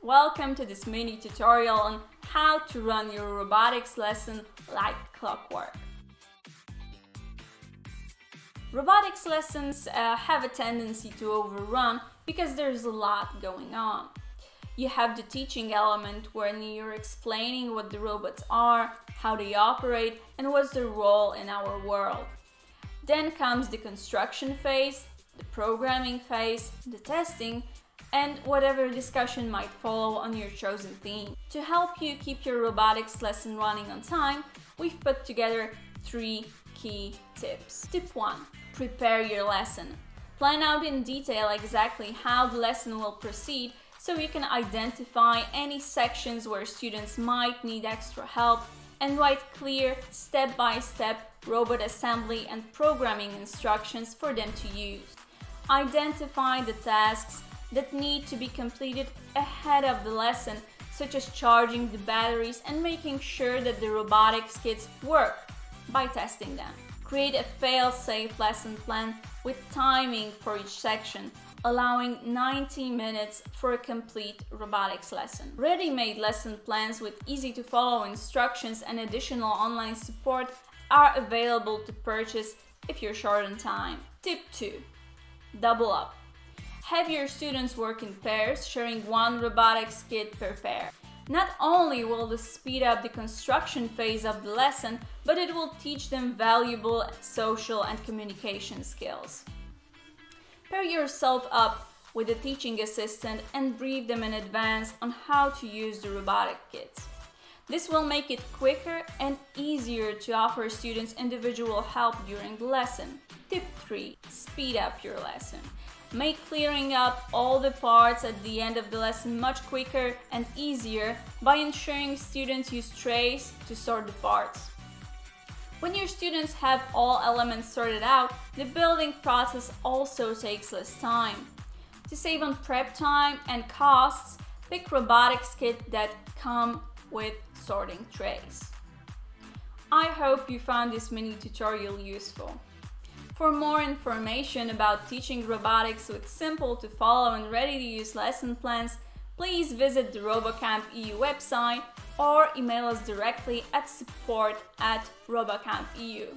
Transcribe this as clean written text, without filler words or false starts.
Welcome to this mini tutorial on how to run your robotics lesson like clockwork. Robotics lessons have a tendency to overrun because there's a lot going on. You have the teaching element when you're explaining what the robots are, how they operate, and what's their role in our world. Then comes the construction phase, the programming phase, the testing, and whatever discussion might follow on your chosen theme. To help you keep your robotics lesson running on time, we've put together 3 key tips. Tip 1. Prepare your lesson. Plan out in detail exactly how the lesson will proceed so you can identify any sections where students might need extra help and write clear, step-by-step robot assembly and programming instructions for them to use. Identify the tasks that need to be completed ahead of the lesson, such as charging the batteries and making sure that the robotics kits work by testing them. Create a fail-safe lesson plan with timing for each section, allowing 90 minutes for a complete robotics lesson. Ready-made lesson plans with easy-to-follow instructions and additional online support are available to purchase if you're short on time. Tip 2. Double up. Have your students work in pairs, sharing one robotics kit per pair. Not only will this speed up the construction phase of the lesson, but it will teach them valuable social and communication skills. Pair yourself up with a teaching assistant and brief them in advance on how to use the robotic kits. This will make it quicker and easier to offer students individual help during the lesson. Tip 3. Speed up your lesson. Make clearing up all the parts at the end of the lesson much quicker and easier by ensuring students use trays to sort the parts. When your students have all elements sorted out, the building process also takes less time. To save on prep time and costs, pick robotics kits that come with sorting trays. I hope you found this mini tutorial useful. For more information about teaching robotics with simple to follow and ready to use lesson plans, please visit the RoboCamp EU website or email us directly at support@RoboCamp EU.